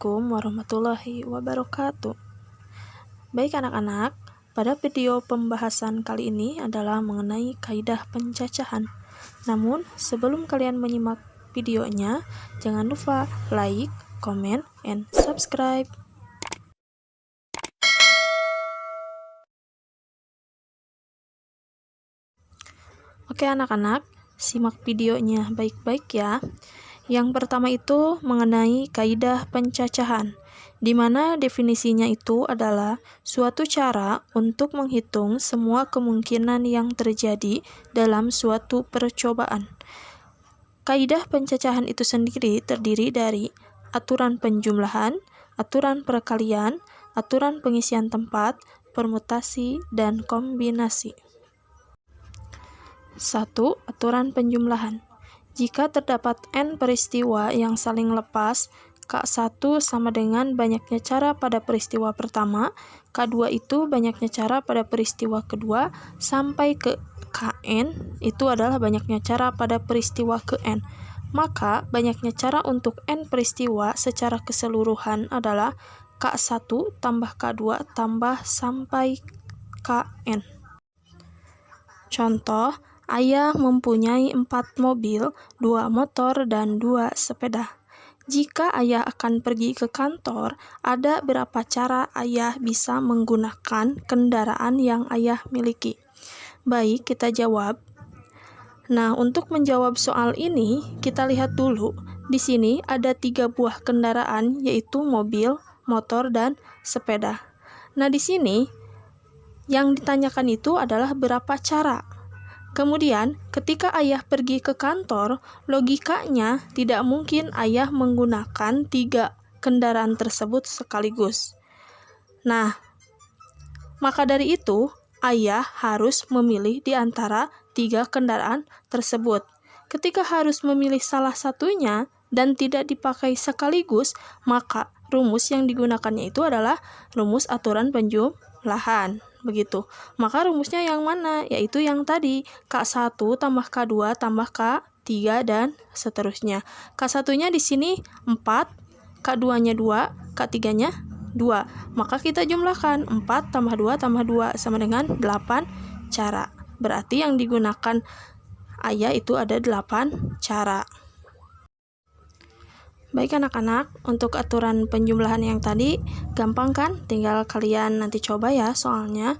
Assalamualaikum warahmatullahi wabarakatuh. Baik anak-anak, pada video pembahasan kali ini adalah mengenai kaidah pencacahan. Namun, sebelum kalian menyimak videonya, jangan lupa like, comment, and subscribe. Oke anak-anak, simak videonya baik-baik ya. Yang pertama itu mengenai kaidah pencacahan, di mana definisinya itu adalah suatu cara untuk menghitung semua kemungkinan yang terjadi dalam suatu percobaan. Kaidah pencacahan itu sendiri terdiri dari aturan penjumlahan, aturan perkalian, aturan pengisian tempat, permutasi, dan kombinasi. 1. Aturan penjumlahan. Jika terdapat N peristiwa yang saling lepas, K1 sama dengan banyaknya cara pada peristiwa pertama, K2 itu banyaknya cara pada peristiwa kedua, sampai ke Kn itu adalah banyaknya cara pada peristiwa ke N. Maka, banyaknya cara untuk N peristiwa secara keseluruhan adalah K1 tambah K2 tambah sampai Kn. Contoh, ayah mempunyai 4 mobil, 2 motor, dan 2 sepeda. Jika ayah akan pergi ke kantor, ada berapa cara ayah bisa menggunakan kendaraan yang ayah miliki? Baik, kita jawab. Nah, untuk menjawab soal ini, kita lihat dulu. Di sini ada 3 buah kendaraan, yaitu mobil, motor, dan sepeda. Nah, di sini yang ditanyakan itu adalah berapa cara. Kemudian, ketika ayah pergi ke kantor, logikanya tidak mungkin ayah menggunakan 3 kendaraan tersebut sekaligus. Nah, maka dari itu, ayah harus memilih di antara 3 kendaraan tersebut. Ketika harus memilih salah satunya dan tidak dipakai sekaligus, maka rumus yang digunakannya itu adalah rumus aturan penjumlahan. Begitu. Maka rumusnya yang mana? Yaitu yang tadi, K1 tambah K2 tambah K3 dan seterusnya. K1-nya di sini 4, K2-nya 2, K3-nya 2. Maka kita jumlahkan 4 tambah 2 tambah 2 sama dengan 8 cara. Berarti yang digunakan ayah itu ada 8 cara. Baik anak-anak, untuk aturan penjumlahan yang tadi gampang kan? Tinggal kalian nanti coba ya soalnya.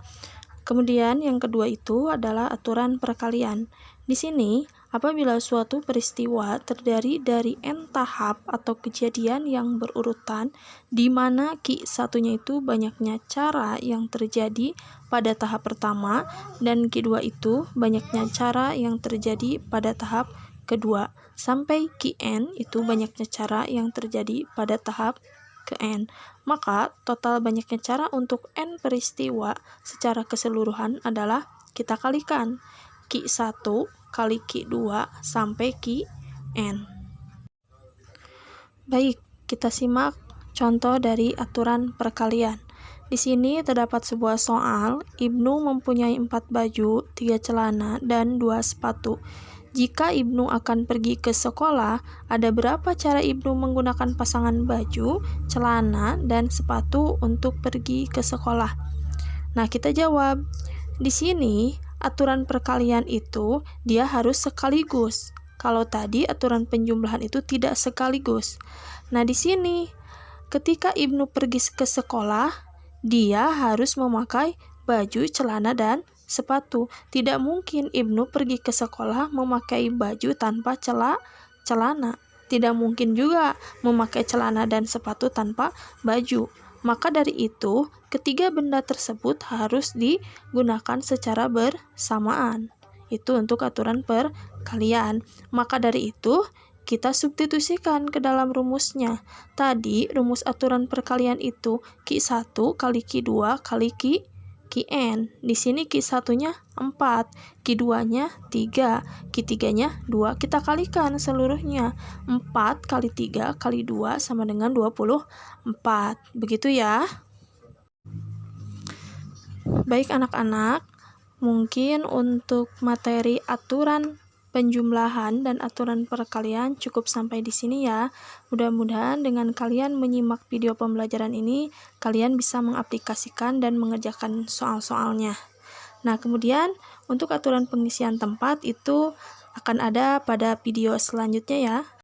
Kemudian yang kedua itu adalah aturan perkalian. Di sini, apabila suatu peristiwa terdiri dari N tahap atau kejadian yang berurutan, di mana Q1-nya itu banyaknya cara yang terjadi pada tahap pertama, dan Q2 itu banyaknya cara yang terjadi pada tahap kedua, sampai Qn itu banyaknya cara yang terjadi pada tahap Kn. Maka total banyaknya cara untuk N peristiwa secara keseluruhan adalah kita kalikan Q1 kali Q2 sampai Qn. Baik, kita simak contoh dari aturan perkalian. Di sini terdapat sebuah soal, Ibnu mempunyai 4 baju, 3 celana, dan 2 sepatu. Jika Ibnu akan pergi ke sekolah, ada berapa cara Ibnu menggunakan pasangan baju, celana, dan sepatu untuk pergi ke sekolah? Nah, kita jawab. Di sini, aturan perkalian itu dia harus sekaligus. Kalau tadi aturan penjumlahan itu tidak sekaligus. Nah, di sini ketika Ibnu pergi ke sekolah, dia harus memakai baju, celana, dan sepatu. Tidak mungkin Ibnu pergi ke sekolah memakai baju tanpa celana. Tidak mungkin juga memakai celana dan sepatu tanpa baju. Maka dari itu, ketiga benda tersebut harus digunakan secara bersamaan. Itu untuk aturan perkalian. Maka dari itu, kita substitusikan ke dalam rumusnya. Tadi, rumus aturan perkalian itu Q1 kali Q2 kali Qn. Di sini Q1-nya 4, Q2-nya 3, Q3-nya 2. Kita kalikan seluruhnya. 4 kali 3 kali 2 sama dengan 24. Begitu ya. Baik anak-anak, mungkin untuk materi aturan penjumlahan dan aturan perkalian cukup sampai di sini ya. Mudah-mudahan dengan kalian menyimak video pembelajaran ini, kalian bisa mengaplikasikan dan mengerjakan soal-soalnya. Nah, kemudian untuk aturan pengisian tempat itu akan ada pada video selanjutnya ya.